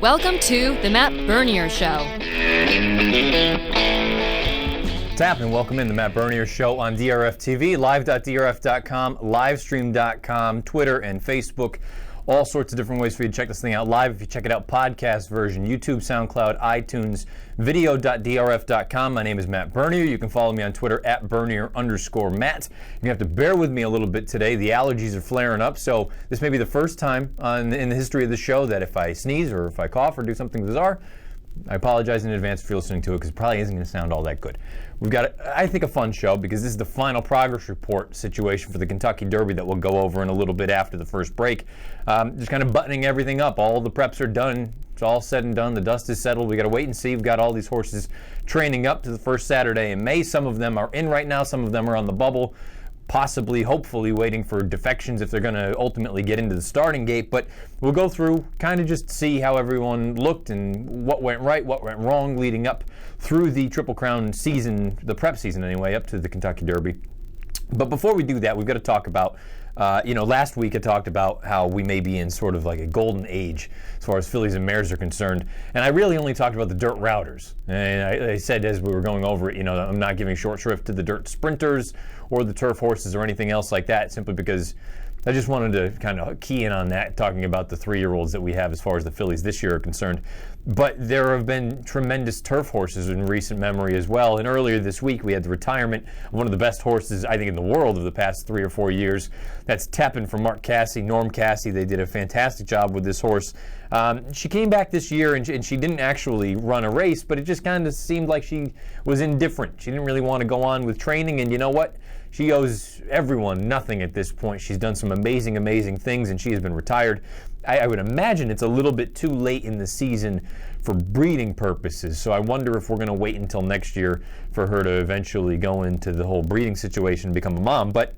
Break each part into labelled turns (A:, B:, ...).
A: Welcome to the Matt Bernier Show.
B: Tepin, welcome in the Matt Bernier Show on DRF TV, live.drf.com, livestream.com, Twitter and Facebook. All sorts of different ways for you to check this thing out live. If you check it out, podcast version, YouTube, SoundCloud, iTunes, video.drf.com. My name is Matt Bernier. You can follow me on Twitter at Bernier_Matt. You have to bear with me a little bit today. The allergies are flaring up, so this may be the first time in the history of the show that if I sneeze or if I cough or do something bizarre, I apologize in advance if you're listening to it because it probably isn't going to sound all that good. We've got, I think, a fun show because this is the final progress report situation for the Kentucky Derby that we'll go over in a little bit after the first break. Just kind of buttoning everything up. All the preps are done. It's all said and done. The dust is settled. We got to wait and see. We've got all these horses training up to the first Saturday in May. Some of them are in right now. Some of them are on the bubble, possibly, hopefully waiting for defections if they're going to ultimately get into the starting gate. But we'll go through, kind of just see how everyone looked and what went right, what went wrong leading up through the Triple Crown season, the prep season anyway, up to the Kentucky Derby. But before we do that, we've got to talk about, last week I talked about how we may be in sort of like a golden age as far as fillies and mares are concerned. And I really only talked about the dirt routers. And I said as we were going over it, I'm not giving short shrift to the dirt sprinters or the turf horses or anything else like that, simply because I just wanted to kind of key in on that, talking about the 3-year-olds that we have as far as the fillies this year are concerned. But there have been tremendous turf horses in recent memory as well. And earlier this week, we had the retirement of one of the best horses, I think, in the world of the past 3 or 4 years. That's Tepin from Mark Casse, Norm Casse. They did a fantastic job with this horse. She came back this year, and she didn't actually run a race, but it just kind of seemed like she was indifferent. She didn't really want to go on with training, and you know what? She owes everyone nothing at this point. She's done some amazing, amazing things, and she has been retired. I would imagine it's a little bit too late in the season for breeding purposes, so I wonder if we're going to wait until next year for her to eventually go into the whole breeding situation and become a mom. But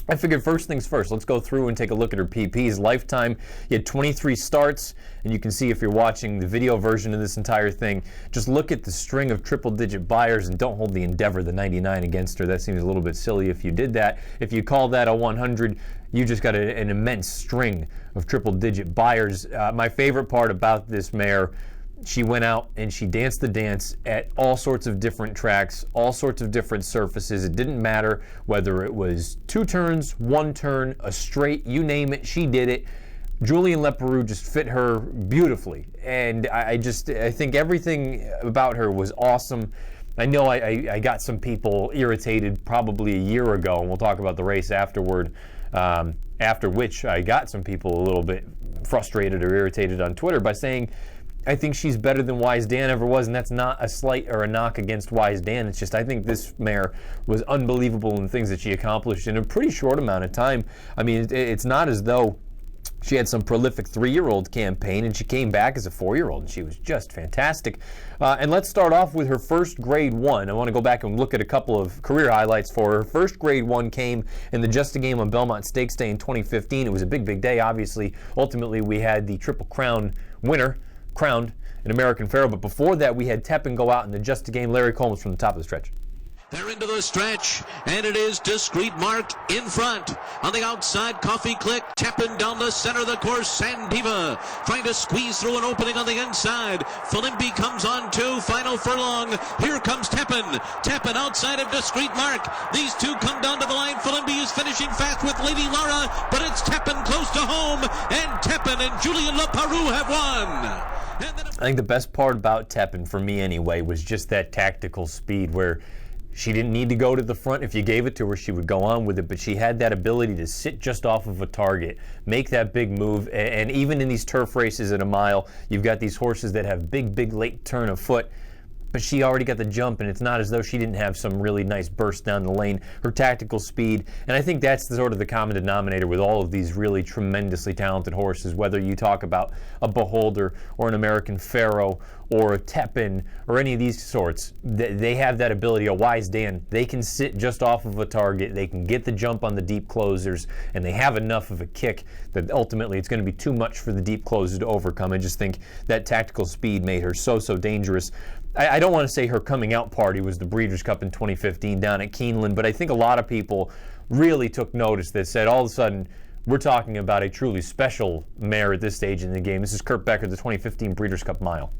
B: I figured first things first, let's go through and take a look at her PP's lifetime. He had 23 starts, and you can see if you're watching the video version of this entire thing, just look at the string of triple-digit buyers and don't hold the Endeavor, the 99, against her. That seems a little bit silly if you did that. If you call that a 100, you just got an immense string of triple-digit buyers. My favorite part about this mare, she went out and she danced the dance at all sorts of different tracks, all sorts of different surfaces. It didn't matter whether it was 2 turns, 1 turn, a straight, you name it, she did it. Julien Leparoux just fit her beautifully. And I think everything about her was awesome. I know I got some people irritated probably a year ago, and we'll talk about the race afterward, after which I got some people a little bit frustrated or irritated on Twitter by saying, I think she's better than Wise Dan ever was, and that's not a slight or a knock against Wise Dan. It's just I think this mare was unbelievable in the things that she accomplished in a pretty short amount of time. I mean, it's not as though she had some prolific 3-year-old campaign, and she came back as a 4-year-old, and she was just fantastic. And let's start off with her first Grade 1. I want to go back and look at a couple of career highlights for her. Her first Grade 1 came in the Just a Game on Belmont Stakes Day in 2015. It was a big, big day, obviously. Ultimately, we had the Triple Crown winner crowned an American Pharoah, but before that we had Tepin go out in the Just a Game. Larry Combs from the top of the stretch.
C: They're into the stretch, and it is Discreet Mark in front. On the outside, Coffee Click, Tepin down the center of the course, Sandiva trying to squeeze through an opening on the inside. Filimbi comes on too, final furlong. Here comes Tepin. Tepin outside of Discreet Mark. These two come down to the line. Filimbi is finishing fast with Lady Laura, but it's Tepin close to home, and Tepin and Julien Leparoux have won.
B: I think the best part about Tepin, for me anyway, was just that tactical speed where she didn't need to go to the front. If you gave it to her, she would go on with it, but she had that ability to sit just off of a target, make that big move, and even in these turf races at a mile, you've got these horses that have big, big late turn of foot, but she already got the jump, and it's not as though she didn't have some really nice burst down the lane. Her tactical speed, and I think that's sort of the common denominator with all of these really tremendously talented horses, whether you talk about a Beholder or an American Pharoah or a Tepin or any of these sorts. They have that ability. A Wise Dan, they can sit just off of a target, they can get the jump on the deep closers, and they have enough of a kick that ultimately it's going to be too much for the deep closers to overcome. I just think that tactical speed made her so dangerous. I don't want to say her coming out party was the Breeders' Cup in 2015 down at Keeneland, but I think a lot of people really took notice that said all of a sudden, we're talking about a truly special mare at this stage in the game. This is Kurt Becker, the 2015 Breeders' Cup Mile.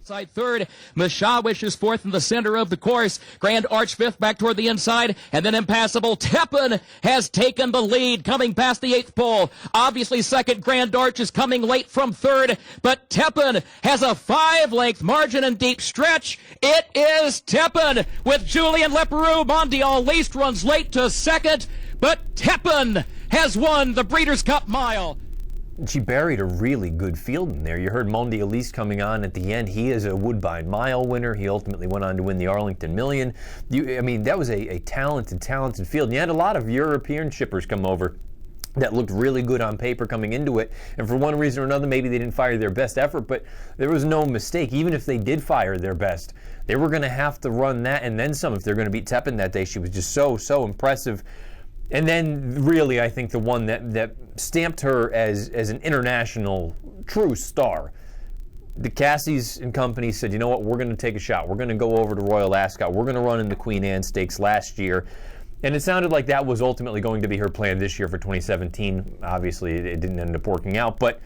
D: Inside third, Mashawish is fourth in the center of the course. Grand Arch fifth back toward the inside, and then Impassable Tepin has taken the lead, coming past the eighth pole. Obviously, second Grand Arch is coming late from third, but Tepin has a 5-length margin and deep stretch. It is Tepin with Julien Leparoux. Mondial Least runs late to second, but Tepin has won the Breeders' Cup Mile.
B: She buried a really good field in there. You heard Mondi Elise coming on at the end. He is a Woodbine Mile winner. He ultimately went on to win the Arlington Million. That was a talented field. And you had a lot of European shippers come over that looked really good on paper coming into it. And for one reason or another, maybe they didn't fire their best effort, but there was no mistake. Even if they did fire their best, they were going to have to run that and then some if they're going to beat Tepin that day. She was just so impressive. And then really, I think the one that stamped her as an international true star, the Cassies and company said, you know what, we're going to take a shot. We're going to go over to Royal Ascot. We're going to run in the Queen Anne Stakes last year. And it sounded like that was ultimately going to be her plan this year for 2017. Obviously, it didn't end up working out. But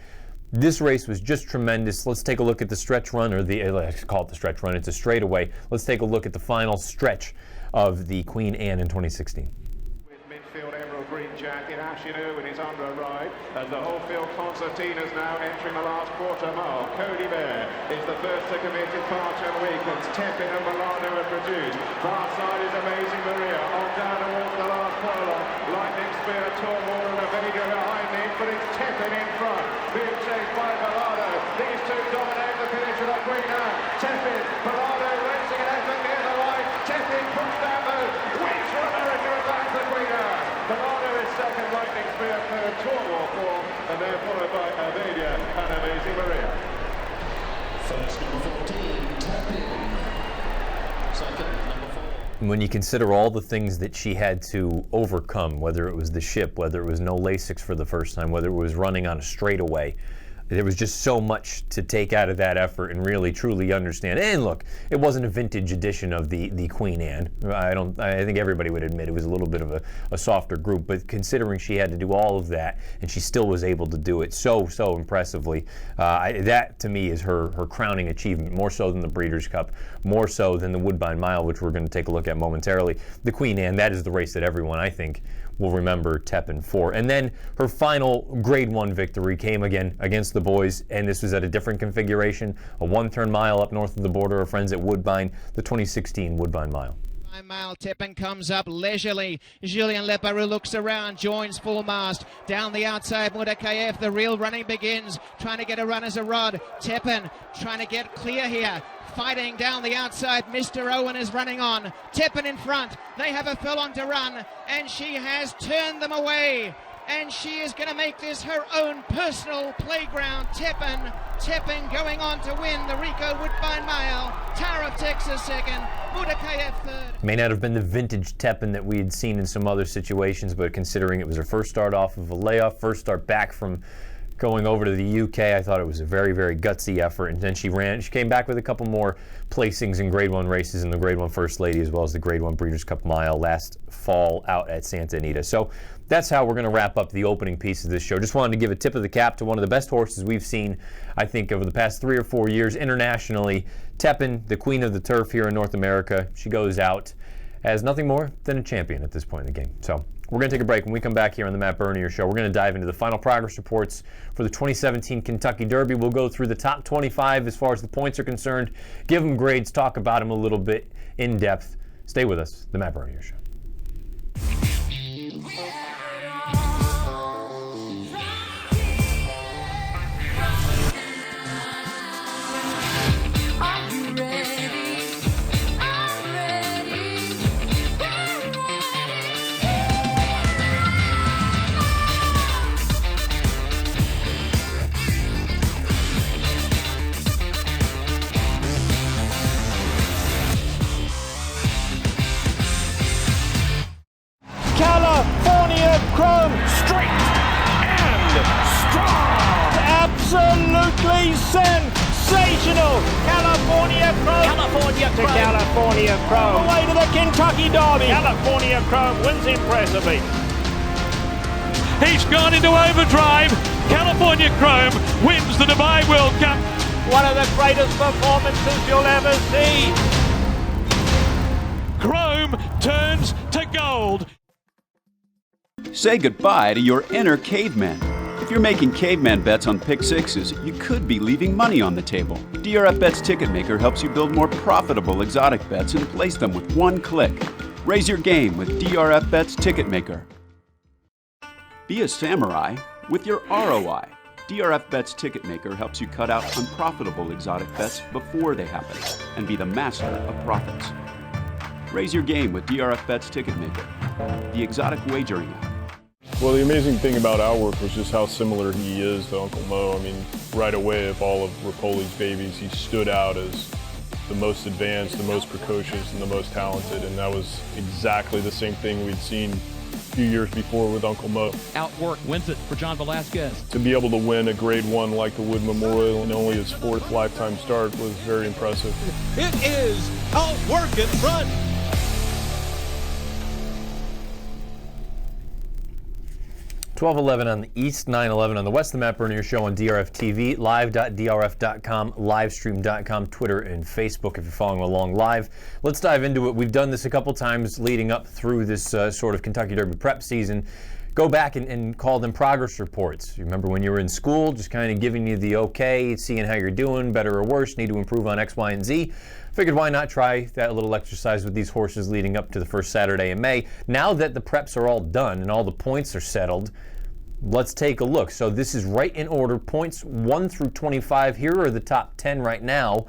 B: this race was just tremendous. Let's take a look at the stretch run, or let's call it the stretch run. It's a straightaway. Let's take a look at the final stretch of the Queen Anne in 2016.
E: Midfield emerald green jacket, Ashinu and his under a ride as the whole field concertinas now entering the last quarter mile. Cody Bear is the first to commit in Parchan Weekends. Tepin and Milano are produced. Far side is Amazing Maria on down towards the last furlong. Lightning Spear, Tormore and Avega behind him, but it's Tepin in front, being chased by Milano. These two dominate the finish of the Queen Anne. Tepin, Milano racing and effort near the line. Tepin pushed that move, wins for America and back to Queen Anne. Milano is second, Lightning Spear third, Tormore fourth, and they're followed by Avedia and Amazing Maria.
C: First number 14, Tepin. Second, number 4.
B: When you consider all the things that she had to overcome, whether it was the ship, whether it was no Lasix for the first time, whether it was running on a straightaway, there was just so much to take out of that effort and really truly understand. And look, it wasn't a vintage edition of the Queen Anne. I think everybody would admit it was a little bit of a softer group, but considering she had to do all of that and she still was able to do it so impressively, that to me is her crowning achievement, more so than the Breeders' Cup, more so than the Woodbine Mile, which we're going to take a look at momentarily. The Queen Anne, that is the race that everyone, I think, will remember Tepin for. And then her final Grade 1 victory came again against the boys, and this was at a different configuration, a one-turn mile up north of the border. Our friends at Woodbine, the 2016 Woodbine Mile.
F: Mile, Tepin comes up leisurely. Julien Leparoux looks around, joins full mast. Down the outside, Mudakayev, the real running begins. Trying to get a run as a rod. Tepin trying to get clear here. Fighting down the outside, Mr. Owen is running on. Tepin in front. They have a furlong to run, and she has turned them away. And she is going to make this her own personal playground. Tepin going on to win the Rico Woodbine Mile. Tower of Texas second, Mudakayev third.
B: May not have been the vintage Tepin that we had seen in some other situations, but considering it was her first start off of a layoff, first start back from going over to the UK, I thought it was a very gutsy effort. And then she came back with a couple more placings in Grade 1 races in the Grade 1 First Lady, as well as the Grade 1 Breeders' Cup Mile last fall out at Santa Anita. So that's how we're going to wrap up the opening piece of this show. Just wanted to give a tip of the cap to one of the best horses we've seen, I think, over the past 3 or 4 years internationally. Tepin, the queen of the turf here in North America. She goes out as nothing more than a champion at this point in the game. So we're going to take a break. When we come back here on the Matt Bernier Show, we're going to dive into the final progress reports for the 2017 Kentucky Derby. We'll go through the top 25 as far as the points are concerned, give them grades, talk about them a little bit in depth. Stay with us, the Matt Bernier Show.
G: California Chrome, straight and strong. Absolutely sensational. California Chrome. To California Chrome. All the way to the Kentucky Derby. California Chrome wins impressively. He's gone into overdrive. California Chrome wins the Dubai World Cup. One of the greatest performances you'll ever see. Chrome turns to gold.
H: Say goodbye to your inner caveman. If you're making caveman bets on pick sixes, you could be leaving money on the table. DRF Bets Ticketmaker helps you build more profitable exotic bets and place them with one click. Raise your game with DRF Bets Ticketmaker. Be a samurai with your ROI. DRF Bets Ticketmaker helps you cut out unprofitable exotic bets before they happen and be the master of profits. Raise your game with DRF Bets Ticketmaker, the exotic wagering app.
I: Well, the amazing thing about our work was just how similar he is to Uncle Mo. I mean, right away of all of Rapoli's babies, he stood out as the most advanced, the most precocious, and the most talented, and that was exactly the same thing we'd seen a few years before with Uncle Mo.
D: Outwork wins it for John Velasquez.
I: To be able to win a Grade 1 like the Wood Memorial in only his 4th lifetime start was very impressive.
G: It is Outwork in front.
B: 12:11 on the East, 9:11 on the West. The Matt Bernier Show on DRF TV, live.drf.com, livestream.com, Twitter, and Facebook if you're following along live. Let's dive into it. We've done this a couple times leading up through this sort of Kentucky Derby prep season. Go back and call them progress reports. You remember when you were in school, just kind of giving you the okay, seeing how you're doing, better or worse, need to improve on X, Y, and Z. Figured why not try that little exercise with these horses leading up to the first Saturday in May. Now that the preps are all done and all the points are settled, let's take a look. So this is right in order, points 1 through 25. Here are the top 10 right now.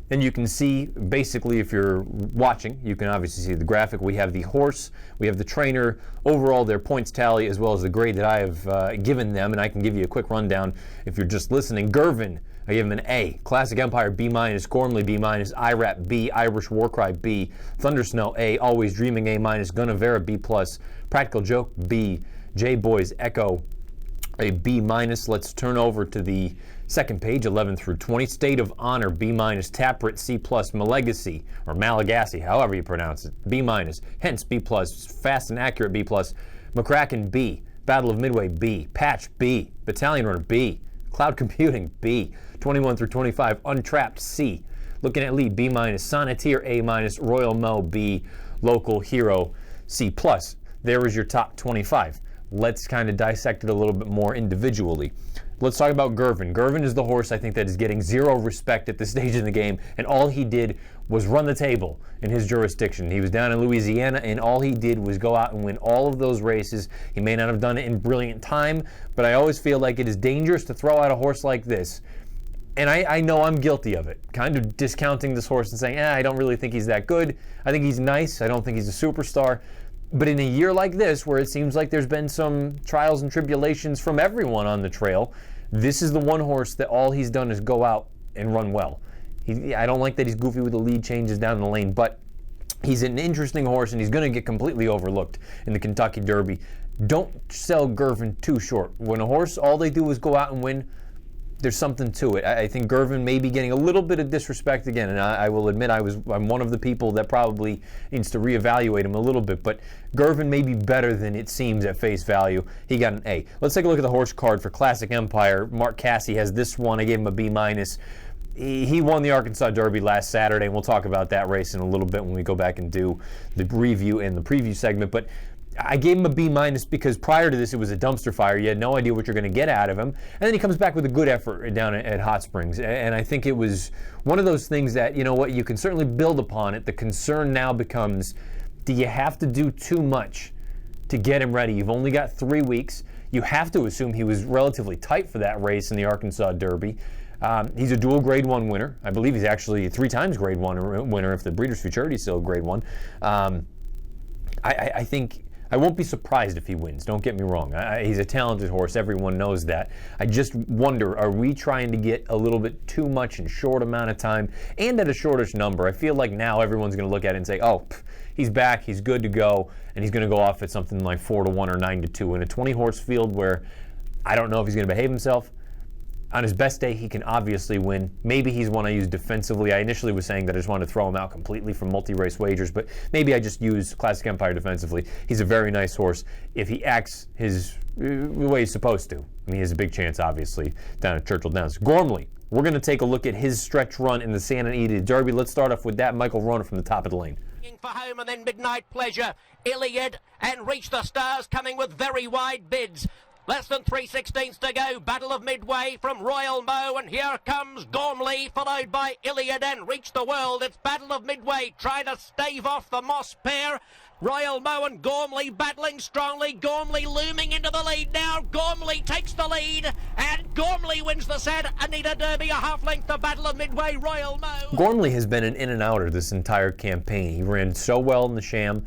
B: And you can see, basically, if you're watching, you can obviously see the graphic. We have the horse, we have the trainer, overall their points tally, as well as the grade that I have given them. And I can give you a quick rundown if you're just listening. Gervin, I give him an A. Classic Empire, B-, Gormley, B-, IRAP, B, Irish Warcry, B, Thundersnow, A, Always Dreaming, A-, Gunnavera, B+, Practical Joke, B, J-Boys, Echo, a B-. Let's turn over to the second page, 11 through 20. State of Honor, B-, Taprit, C+, Malegacy, or Malagasy, however you pronounce it, B-, Hence, B+, Fast and Accurate, B+, McCracken, B, Battle of Midway, B, Patch, B, Battalion Runner, B, Cloud Computing, B, 21 through 25, Untrapped, C, Looking at Lead, B-, Sonneteer, A-, Royal Mo, B, Local Hero, C+. There is your top 25. Let's kind of dissect it a little bit more individually. Let's talk about Gervin. Gervin is the horse I think that is getting zero respect at this stage in the game, and all he did was run the table in his jurisdiction. He was down in Louisiana, and all he did was go out and win all of those races. He may not have done it in brilliant time, but I always feel like it is dangerous to throw out a horse like this. And I know I'm guilty of it, kind of discounting this horse and saying, I don't really think he's that good. I think he's nice. I don't think he's a superstar. But in a year like this, where it seems like there's been some trials and tribulations from everyone on the trail, this is the one horse that all he's done is go out and run well. I don't like that he's goofy with the lead changes down the lane, but he's an interesting horse, and he's going to get completely overlooked in the Kentucky Derby. Don't sell Gervin too short. When a horse, all they do is go out and win, there's something to it. I think Gervin may be getting a little bit of disrespect again, and I will admit I'm one of the people that probably needs to reevaluate him a little bit, but Gervin may be better than it seems at face value. He got an A. Let's take a look at the horse card for Classic Empire. Mark Cassie has this one. I gave him a B-. He won the Arkansas Derby last Saturday, and we'll talk about that race in a little bit when we go back and do the review and the preview segment, but I gave him a B- because prior to this it was a dumpster fire. You had no idea what you're going to get out of him. And then he comes back with a good effort down at Hot Springs. And I think it was one of those things that, you know what, you can certainly build upon it. The concern now becomes, do you have to do too much to get him ready? You've only got 3 weeks. You have to assume he was relatively tight for that race in the Arkansas Derby. He's a dual Grade 1 winner. I believe he's actually 3 times Grade 1 winner if the Breeders' Futurity is still Grade 1. I think I won't be surprised if he wins, don't get me wrong. He's a talented horse, everyone knows that. I just wonder, are we trying to get a little bit too much in short amount of time and at a shortish number? I feel like now everyone's going to look at it and say, he's back, he's good to go, and he's going to go off at something like 4-1 or 9-2 in a 20-horse field where I don't know if he's going to behave himself. On his best day, he can obviously win. Maybe he's one I use defensively. I initially was saying that I just wanted to throw him out completely from multi-race wagers, but maybe I just use Classic Empire defensively. He's a very nice horse if he acts the way he's supposed to. I mean, he has a big chance, obviously, down at Churchill Downs. Gormley, we're going to take a look at his stretch run in the Santa Anita Derby. Let's start off with that. Michael Roner from the top of the lane.
J: For home, and then Midnight Pleasure, Iliad, and Reach the Stars coming with very wide bids. Less than 3/16 to go. Battle of Midway from Royal Mo, and here comes Gormley, followed by Iliad and Reach the World. It's Battle of Midway trying to stave off the Moss pair. Royal Mo and Gormley battling strongly. Gormley looming into the lead now. Gormley takes the lead, and Gormley wins the Santa Anita Derby, a half length to Battle of Midway. Royal Mo.
B: Gormley has been an in and outer this entire campaign. He ran so well in the Sham,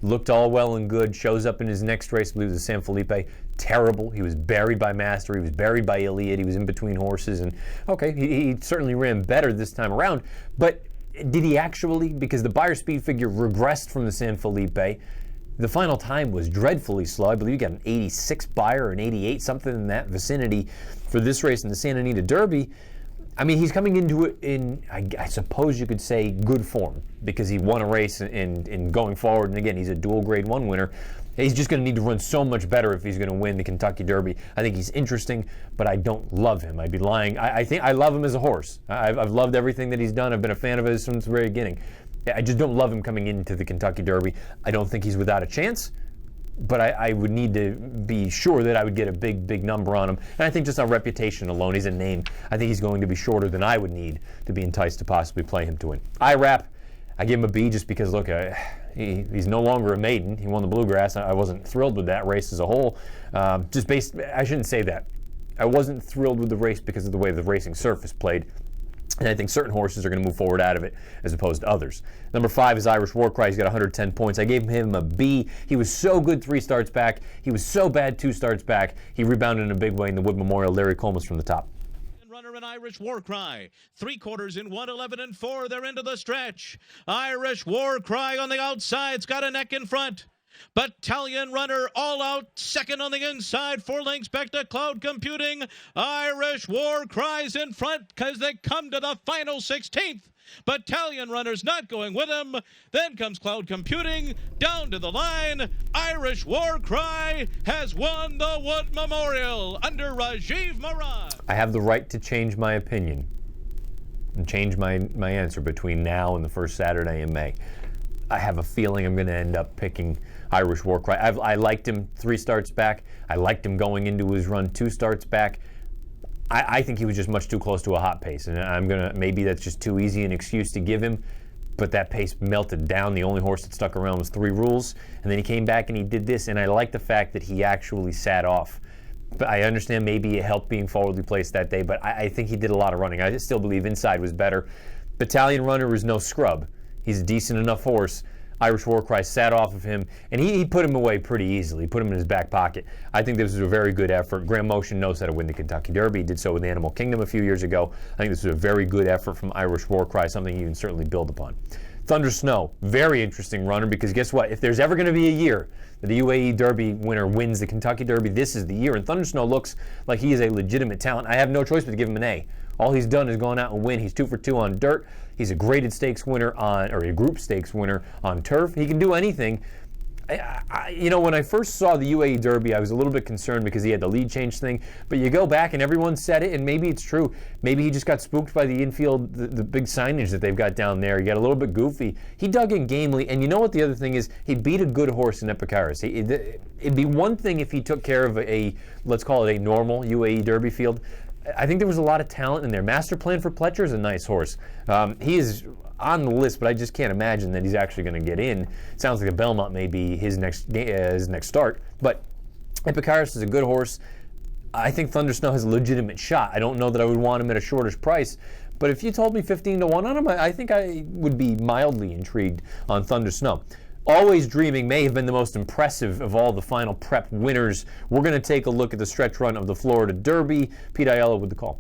B: looked all well and good, shows up in his next race, I believe it was San Felipe, terrible. He was buried by Master, he was buried by Iliad, he was in between horses, and okay, he certainly ran better this time around, but did he actually? Because the Beyer speed figure regressed from the San Felipe. The final time was dreadfully slow. I believe you got an 86 Beyer, an 88, something in that vicinity for this race in the Santa Anita Derby. I mean, he's coming into it in, I suppose you could say, good form, because he won a race in going forward, and again, he's a dual Grade 1 winner. He's just going to need to run so much better if he's going to win the Kentucky Derby. I think he's interesting, but I don't love him. I'd be lying. I think I love him as a horse. I've loved everything that he's done. I've been a fan of his since the very beginning. I just don't love him coming into the Kentucky Derby. I don't think he's without a chance, but I would need to be sure that I would get a big number on him. And I think just on reputation alone, he's a name. I think he's going to be shorter than I would need to be enticed to possibly play him to win. IRAP, I give him a B just because, look, he's no longer a maiden. He won the Bluegrass. I wasn't thrilled with that race as a whole. I shouldn't say that. I wasn't thrilled with the race because of the way the racing surface played. And I think certain horses are going to move forward out of it as opposed to others. Number 5 is Irish Warcry. He's got 110 points. I gave him a B. He was so good 3 starts back. He was so bad 2 starts back. He rebounded in a big way in the Wood Memorial. Larry Coleman's from the top.
G: Runner and Irish Warcry. 3/4 in 1:11 and 4. They're into the stretch. Irish Warcry on the outside's got a neck in front. Battalion Runner all out second on the inside, 4 lengths back to Cloud Computing. Irish War Cries in front because they come to the final 16th. Battalion Runner's not going with him. Then comes Cloud Computing down to the line. Irish War Cry has won the Wood Memorial under Rajiv Maharaj.
B: I have the right to change my opinion and change my answer between now and the first Saturday in May. I have a feeling I'm going to end up picking Irish Warcry. I liked him 3 starts back. I liked him going into his run 2 starts back. I think he was just much too close to a hot pace, and maybe that's just too easy an excuse to give him, but that pace melted down. The only horse that stuck around was 3 Rules, and then he came back and he did this, and I like the fact that he actually sat off. But I understand maybe it helped being forwardly placed that day, but I think he did a lot of running. I still believe Inside was better. Battalion Runner was no scrub. He's a decent enough horse. Irish Warcry sat off of him, and he put him away pretty easily. He put him in his back pocket. I think this was a very good effort. Graham Motion knows how to win the Kentucky Derby. He did so with Animal Kingdom a few years ago. I think this was a very good effort from Irish Warcry, something you can certainly build upon. Thunder Snow, very interesting runner, because guess what? If there's ever going to be a year that the UAE Derby winner wins the Kentucky Derby, this is the year. And Thunder Snow looks like he is a legitimate talent. I have no choice but to give him an A. All he's done is gone out and win. He's 2 for 2 on dirt. He's a graded stakes winner or a group stakes winner on turf. He can do anything. When I first saw the UAE Derby, I was a little bit concerned because he had the lead change thing. But you go back and everyone said it, and maybe it's true. Maybe he just got spooked by the infield, the big signage that they've got down there. He got a little bit goofy. He dug in gamely, and you know what the other thing is? He beat a good horse in Epicaris. It'd be one thing if he took care of let's call it a normal UAE Derby field. I think there was a lot of talent in there. Master Plan for Pletcher is a nice horse. He is on the list, but I just can't imagine that he's actually going to get in. It sounds like the Belmont may be his next start. But Epicaris is a good horse. I think Thunder Snow has a legitimate shot. I don't know that I would want him at a shortish price, but if you told me 15 to 1 on him, I think I would be mildly intrigued on Thunder Snow. Always Dreaming may have been the most impressive of all the final prep winners. We're going to take a look at the stretch run of the Florida Derby. Pete Aiello with the call.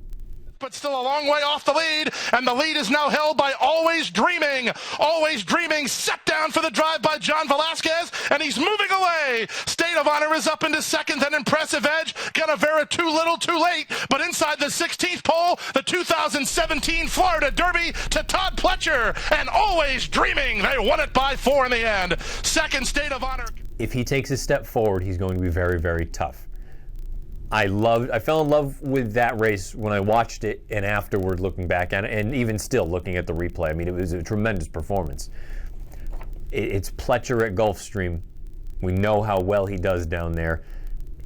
K: but still a long way off the lead, and the lead is now held by Always Dreaming. Always Dreaming set down for the drive by John Velasquez, and he's moving away. State of Honor is up into second, an impressive edge. Canavera too little, too late, but inside the 16th pole, the 2017 Florida Derby to Todd Pletcher, and Always Dreaming. They won it by 4 in the end. Second, State of Honor.
B: If he takes a step forward, he's going to be very, very tough. I fell in love with that race when I watched it and afterward looking back at it, and even still looking at the replay. I mean, it was a tremendous performance. It's Pletcher at Gulfstream. We know how well he does down there.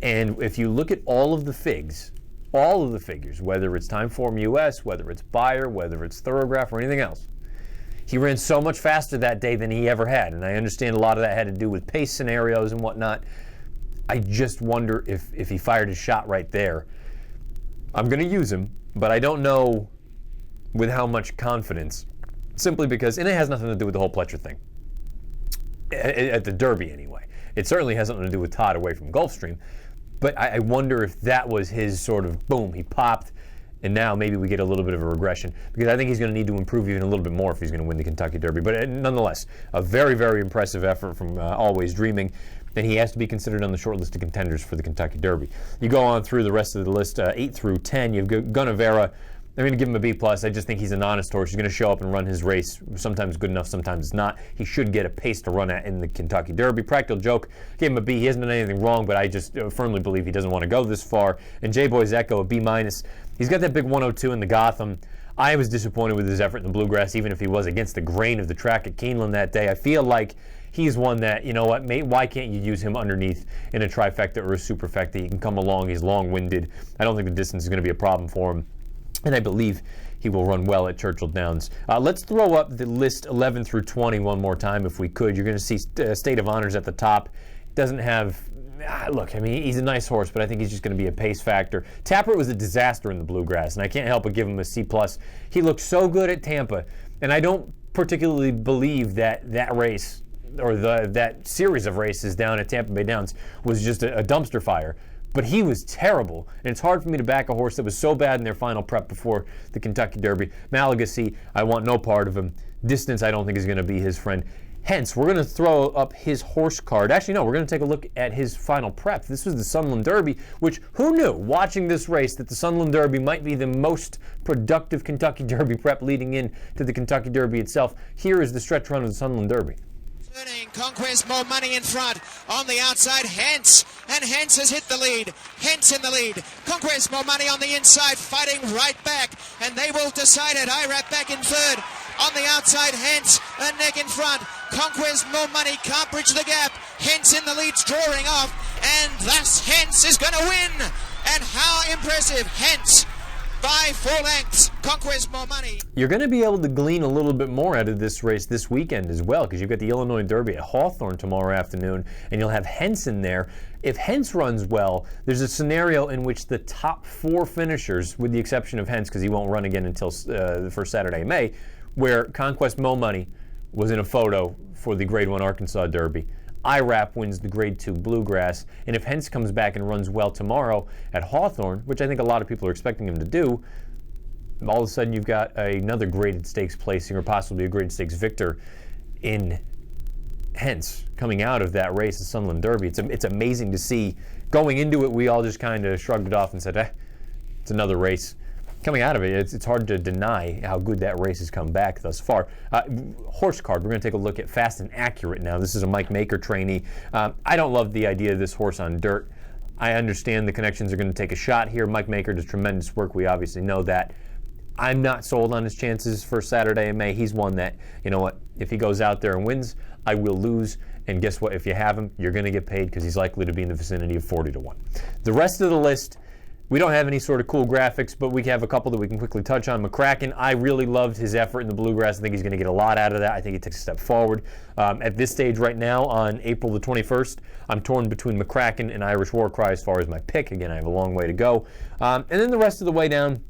B: And if you look at all of the figures, whether it's Timeform US, whether it's Bayer, whether it's Thorograph, or anything else, he ran so much faster that day than he ever had. And I understand a lot of that had to do with pace scenarios and whatnot. I just wonder if he fired his shot right there. I'm going to use him, but I don't know with how much confidence. Simply because, and it has nothing to do with the whole Pletcher thing. At the Derby, anyway. It certainly has something to do with Todd away from Gulfstream. But I wonder if that was his sort of, boom, he popped, and now maybe we get a little bit of a regression. Because I think he's going to need to improve even a little bit more if he's going to win the Kentucky Derby. But nonetheless, a very, very impressive effort from Always Dreaming. And he has to be considered on the short list of contenders for the Kentucky Derby. You go on through the rest of the list, 8 through 10. You've got Gunnevera. I'm going to give him a B+. I just think he's an honest horse. He's going to show up and run his race. Sometimes good enough, sometimes it's not. He should get a pace to run at in the Kentucky Derby. Practical Joke, gave him a B. He hasn't done anything wrong, but I just firmly believe he doesn't want to go this far. And J-Boy's Echo, a B-. He's got that big 102 in the Gotham. I was disappointed with his effort in the Bluegrass, even if he was against the grain of the track at Keeneland that day. I feel like he's one that, you know what, why can't you use him underneath in a trifecta or a superfecta? He can come along. He's long-winded. I don't think the distance is going to be a problem for him. And I believe he will run well at Churchill Downs. Let's throw up the list 11 through 20 one more time if we could. You're going to see State of Honors at the top. Doesn't have... look, I mean, he's a nice horse, but I think he's just going to be a pace factor. Tappert was a disaster in the Bluegrass, and I can't help but give him a C+. He looked so good at Tampa, and I don't particularly believe that race or that series of races down at Tampa Bay Downs was just a dumpster fire. But he was terrible, and it's hard for me to back a horse that was so bad in their final prep before the Kentucky Derby. Malagasy, I want no part of him. Distance, I don't think is going to be his friend. Hence, we're going to throw up his horse card. Actually, no, we're going to take a look at his final prep. This was the Sunland Derby, which, who knew, watching this race, that the Sunland Derby might be the most productive Kentucky Derby prep leading in to the Kentucky Derby itself. Here is the stretch run of the Sunland Derby.
F: Conquest More Money in front. On the outside, Hence. And Hence has hit the lead. Hence in the lead. Conquest More Money on the inside, fighting right back. And they will decide it. IRAP back in third. On the outside, Hence, a neck in front. Conquest More Money can't bridge the gap. Hence in the lead's drawing off. And thus Hence is going to win. And how impressive. Hence by 4 lengths. Conquest More Money.
B: You're going to be able to glean a little bit more out of this race this weekend as well, because you've got the Illinois Derby at Hawthorne tomorrow afternoon, and you'll have Hence in there. If Hence runs well, there's a scenario in which the top 4 finishers, with the exception of Hence, because he won't run again until the first Saturday in May, where Conquest Mo Money was in a photo for the Grade 1 Arkansas Derby. IRAP wins the Grade 2 Bluegrass, and if Hence comes back and runs well tomorrow at Hawthorne, which I think a lot of people are expecting him to do, all of a sudden you've got another graded stakes placing, or possibly a graded stakes victor in Hence coming out of that race, the Sunland Derby. It's amazing to see. Going into it, we all just kind of shrugged it off and said, it's another race. Coming out of it, it's hard to deny how good that race has come back thus far. Horse card, we're going to take a look at Fast and Accurate now. This is a Mike Maker trainee. I don't love the idea of this horse on dirt. I understand the connections are going to take a shot here. Mike Maker does tremendous work. We obviously know that. I'm not sold on his chances for Saturday in May. He's one that, you know what, if he goes out there and wins, I will lose. And guess what? If you have him, you're going to get paid because he's likely to be in the vicinity of 40-1. The rest of the list, we don't have any sort of cool graphics, but we have a couple that we can quickly touch on. McCracken, I really loved his effort in the Bluegrass. I think he's going to get a lot out of that. I think he takes a step forward. At this stage right now, on April the 21st, I'm torn between McCracken and Irish War Cry as far as my pick. Again, I have a long way to go. And then the rest of the way down,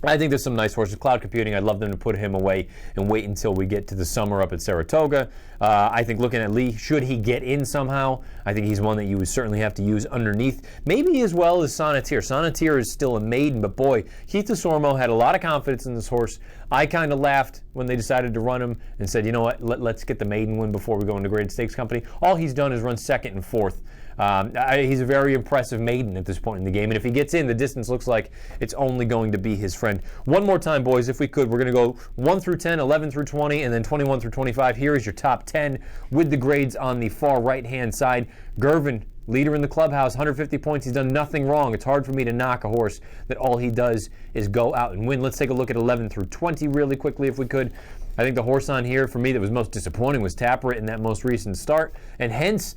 B: I think there's some nice horses. Cloud Computing, I'd love them to put him away and wait until we get to the summer up at Saratoga. I think looking at Lee, should he get in somehow, I think he's one that you would certainly have to use underneath. Maybe as well as Sonneteer. Sonneteer is still a maiden, but boy, Keith DeSormo had a lot of confidence in this horse. I kind of laughed when they decided to run him and said, you know what, let's get the maiden win before we go into Graded Stakes Company. All he's done is run second and fourth. He's a very impressive maiden at this point in the game, and if he gets in, the distance looks like it's only going to be his friend. One more time, boys, if we could, we're going to go 1 through 10, 11 through 20, and then 21 through 25. Here is your top 10 with the grades on the far right-hand side. Gervin, leader in the clubhouse, 150 points. He's done nothing wrong. It's hard for me to knock a horse that all he does is go out and win. Let's take a look at 11 through 20 really quickly if we could. I think the horse on here for me that was most disappointing was Taprit in that most recent start, and Hence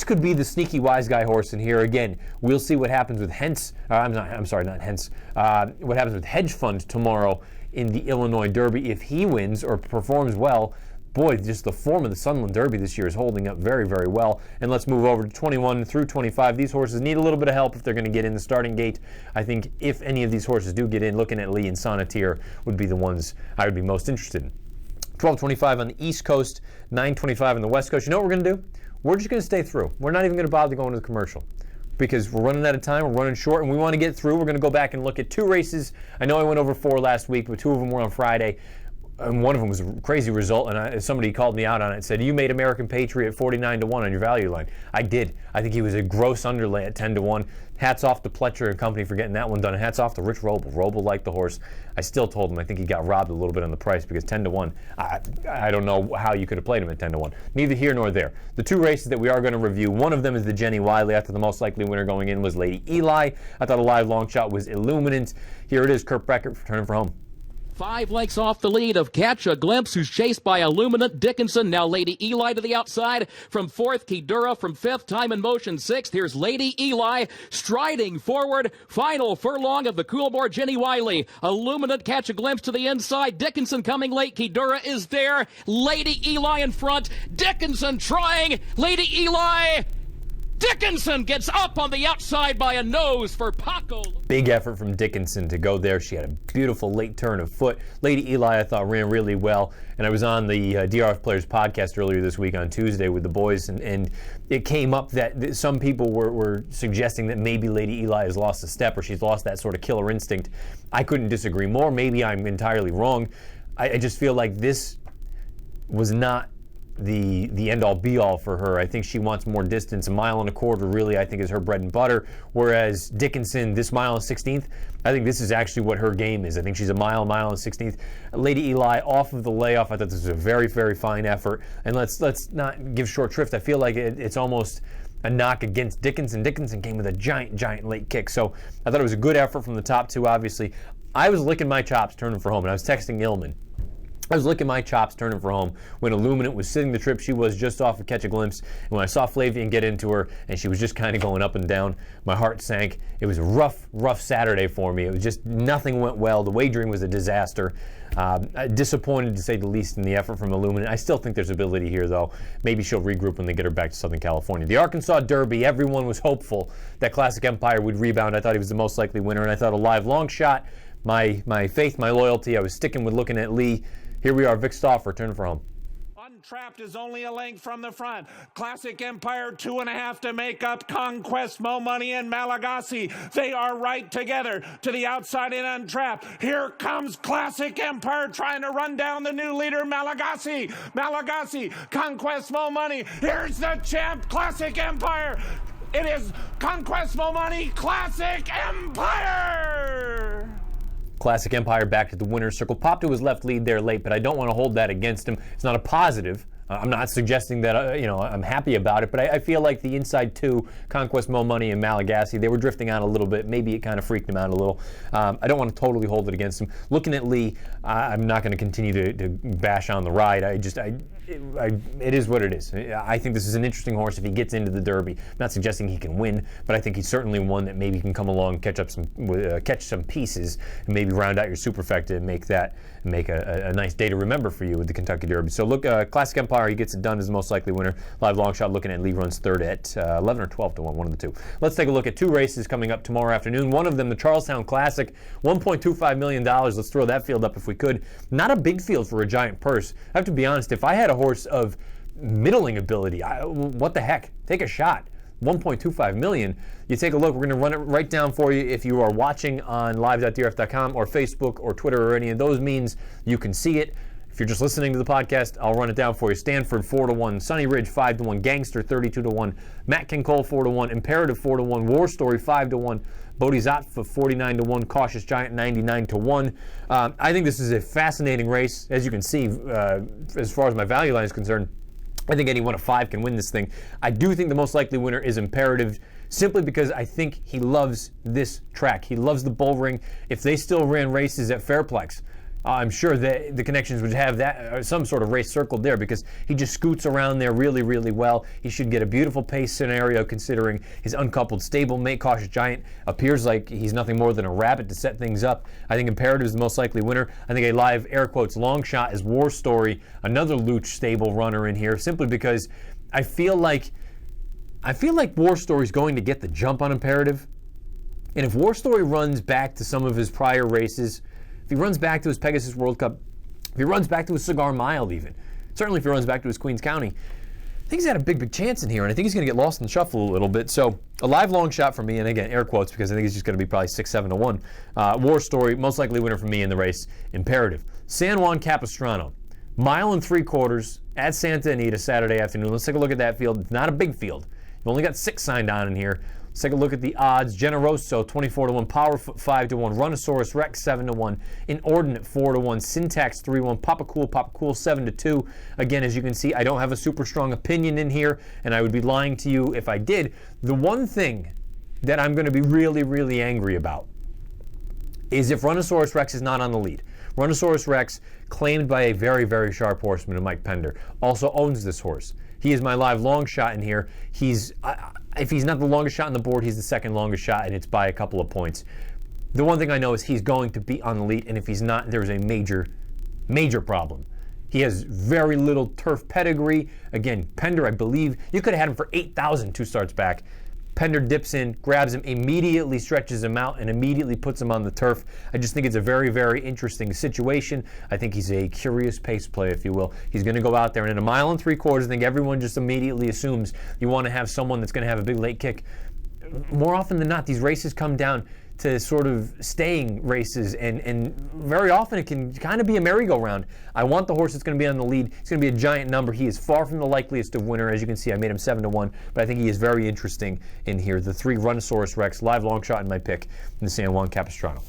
B: could be the sneaky wise guy horse in here. Again, we'll see what happens with Hence. I'm sorry, not Hence. What happens with Hedge Fund tomorrow in the Illinois Derby if he wins or performs well. Boy, just the form of the Sunland Derby this year is holding up very, very well. And let's move over to 21 through 25. These horses need a little bit of help if they're going to get in the starting gate. I think if any of these horses do get in, looking at Lee and Sonneteer would be the ones I would be most interested in. 12:25 on the East Coast, 9:25 on the West Coast. You know what we're going to do? We're just going to stay through. We're not even going to bother going to the commercial because we're running out of time, we're running short, and we want to get through. We're going to go back and look at 2 races. I know I went over 4 last week, but 2 of them were on Friday. And one of them was a crazy result, and somebody called me out on it and said, you made American Patriot 49-1 on your value line. I did. I think he was a gross underlay at 10-1. Hats off to Pletcher and company for getting that one done. And hats off to Rich Roble. Roble liked the horse. I still told him I think he got robbed a little bit on the price because 10-1, I don't know how you could have played him at 10-1. Neither here nor there. The 2 races that we are going to review, one of them is the Jenny Wiley. I thought the most likely winner going in was Lady Eli. I thought a live long shot was Illuminant. Here it is, Kurt Beckert returning for home.
D: 5 lengths off the lead of Catch a Glimpse, who's chased by Illuminant Dickinson. Now Lady Eli to the outside. From 4th, Kidura. From 5th, Time in Motion 6th. Here's Lady Eli striding forward. Final furlong of the Coolmore Jenny Wiley. Illuminant Catch a Glimpse to the inside. Dickinson coming late. Kidura is there. Lady Eli in front. Dickinson trying. Lady Eli. Dickinson gets up on the outside by a nose for Paco.
B: Big effort from Dickinson to go there. She had a beautiful late turn of foot. Lady Eli, I thought, ran really well. And I was on the DRF Players podcast earlier this week on Tuesday with the boys, and it came up that some people were suggesting that maybe Lady Eli has lost a step or she's lost that sort of killer instinct. I couldn't disagree more. Maybe I'm entirely wrong. I just feel like this was not the end-all be-all for her. I think she wants more distance. 1.25 miles really, I think, is her bread and butter. Whereas Dickinson, this 1.16 miles, I think this is actually what her game is. I think she's 1.16 miles. Lady Eli off of the layoff. I thought this was a very, very fine effort. And let's not give short shrift. I feel like it's almost a knock against Dickinson. Dickinson came with a giant late kick. So I thought it was a good effort from the top 2, obviously. I was licking my chops turning for home, and I was texting Illman. I was licking my chops turning for home when Illuminant was sitting the trip she was just off of Catch a Glimpse. And when I saw Flavian get into her and she was just kind of going up and down, my heart sank. It was a rough Saturday for me. It was just nothing went well. The wagering was a disaster. Disappointed to say the least in the effort from Illuminant. I still think there's ability here, though. Maybe she'll regroup when they get her back to Southern California. The Arkansas Derby, everyone was hopeful that Classic Empire would rebound. I thought he was the most likely winner, and I thought a live long shot, my faith, my loyalty, I was sticking with looking at Lee. Here we are, Vic Stauffer, turning for home.
L: Untrapped is only a length from the front. Classic Empire, 2.5 to make up. Conquest, Mo Money, and Malagasy. They are right together to the outside in Untrapped. Here comes Classic Empire trying to run down the new leader, Malagasy. Malagasy, Conquest, Mo Money. Here's the champ, Classic Empire. It is Conquest, Mo Money, Classic Empire.
B: Classic Empire back to the winner's circle. Popped to his left lead there late, but I don't want to hold that against him. It's not a positive. I'm not suggesting that I'm happy about it, but I feel like the inside 2, Conquest, Mo Money, and Malagasy, they were drifting out a little bit. Maybe it kind of freaked him out a little. I don't want to totally hold it against him. Looking at Lee, I'm not going to continue to bash on the ride. It is what it is. I think this is an interesting horse if he gets into the Derby. I'm not suggesting he can win, but I think he's certainly one that maybe can come along, catch some pieces, and maybe round out your superfecta and make a nice day to remember for you with the Kentucky Derby. So look, Classic Empire Empire. He gets it done as the most likely winner. Live long shot looking at Lee runs third at 11 or 12 to 1, one of the two. Let's take a look at two races coming up tomorrow afternoon. One of them, the Charlestown Classic, $1.25 million. Let's throw that field up if we could. Not a big field for a giant purse. I have to be honest, if I had a horse of middling ability, what the heck? Take a shot. 1.25 million. You take a look. We're going to run it right down for you. If you are watching on live.drf.com or Facebook or Twitter or any of those means, you can see it. If you're just listening to the podcast, I'll run it down for you. Stanford 4-1, Sunny Ridge 5-1, Gangster 32-1, Matt King Cole 4-1, Imperative 4-1, War Story 5-1, Bodhisattva 49-1, Cautious Giant 99-1. I think this is a fascinating race. As you can see, as far as my value line is concerned, I think any one of five can win this thing. I do think the most likely winner is Imperative, simply because I think he loves this track. He loves the bull ring. If they still ran races at Fairplex, I'm sure that the connections would have that some sort of race circled there, because he just scoots around there really, really well. He should get a beautiful pace scenario considering his uncoupled stablemate. Cautious Giant appears like he's nothing more than a rabbit to set things up. I think Imperative is the most likely winner. I think a live air quotes long shot is War Story, another Luch stable runner in here, simply because I feel like War Story is going to get the jump on Imperative. And if War Story runs back to some of his prior races, if he runs back to his Pegasus World Cup, if he runs back to his Cigar Mile even, certainly if he runs back to his Queens County, I think he's got a big chance in here, and I think he's going to get lost in the shuffle a little bit. So a live long shot for me, and again, air quotes, because I think he's just going to be probably 6-7-1. War Story, most likely winner for me in the race, Imperative. San Juan Capistrano, 1 3/4 at Santa Anita Saturday afternoon. Let's take a look at that field. It's not a big field. You've only got 6 signed on in here. Let's take a look at the odds. Generoso 24-1, Powerfoot 5-1, Runnosaurus Rex 7-1, Inordinate 4-1, Syntax 3-1, Papa Cool 7-2. Again, as you can see, I don't have a super strong opinion in here, and I would be lying to you if I did. The one thing that I'm going to be really, really angry about is if Runnosaurus Rex is not on the lead. Runnosaurus Rex, claimed by a very, very sharp horseman in Mike Pender, also owns this horse. He is my live long shot in here. If he's not the longest shot on the board, he's the second longest shot, and it's by a couple of points. The one thing I know is he's going to be on the lead, and if he's not, there's a major, major problem. He has very little turf pedigree. Again, Pender, I believe, you could have had him for 8,000 2 starts back. Pender dips in, grabs him, immediately stretches him out, and immediately puts him on the turf. I just think it's a very, very interesting situation. I think he's a curious pace play, if you will. He's going to go out there, and in 1 3/4, I think everyone just immediately assumes you want to have someone that's going to have a big late kick. More often than not, these races come down to sort of staying races, and very often it can kind of be a merry-go-round. I want the horse that's going to be on the lead. It's going to be a giant number. He is far from the likeliest of winner. As you can see, I made him 7-1, but I think he is very interesting in here. The 3 Runnosaurus Rex, live long shot in my pick in the San Juan Capistrano.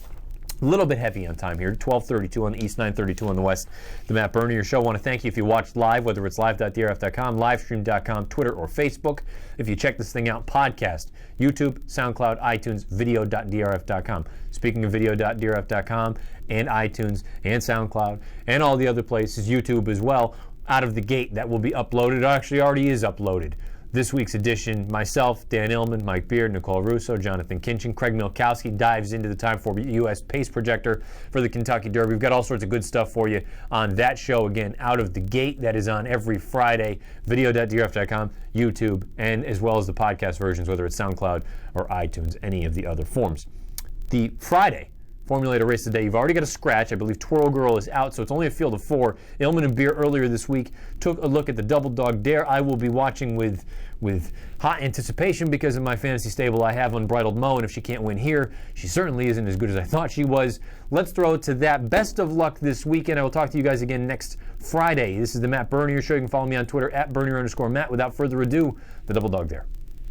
B: A little bit heavy on time here, 12:32 on the east, 9:32 on the west. The Matt Bernier Show. I want to thank you if you watched live, whether it's live.drf.com, livestream.com, Twitter, or Facebook. If you check this thing out, podcast, YouTube, SoundCloud, iTunes, video.drf.com. Speaking of video.drf.com and iTunes and SoundCloud and all the other places, YouTube as well, out of the gate, that will be uploaded. It actually already is uploaded. This week's edition, myself, Dan Illman, Mike Beard, Nicole Russo, Jonathan Kinchin, Craig Milkowski dives into the Time for U.S. pace projector for the Kentucky Derby. We've got all sorts of good stuff for you on that show, again, out of the gate. That is on every Friday, video.drf.com, YouTube, and as well as the podcast versions, whether it's SoundCloud or iTunes, any of the other forms. The Friday Formulator race today, you've already got a scratch. I believe Twirl Girl is out, so it's only a field of 4. Illman and Beer earlier this week took a look at the Double Dog Dare. I will be watching with hot anticipation because in my fantasy stable I have Unbridled Mo, and if she can't win here, she certainly isn't as good as I thought she was. Let's throw it to that. Best of luck this weekend. I will talk to you guys again next Friday. This is the Matt Bernier Show. You can follow me on Twitter at Bernier_Matt. Without further ado, the Double Dog Dare.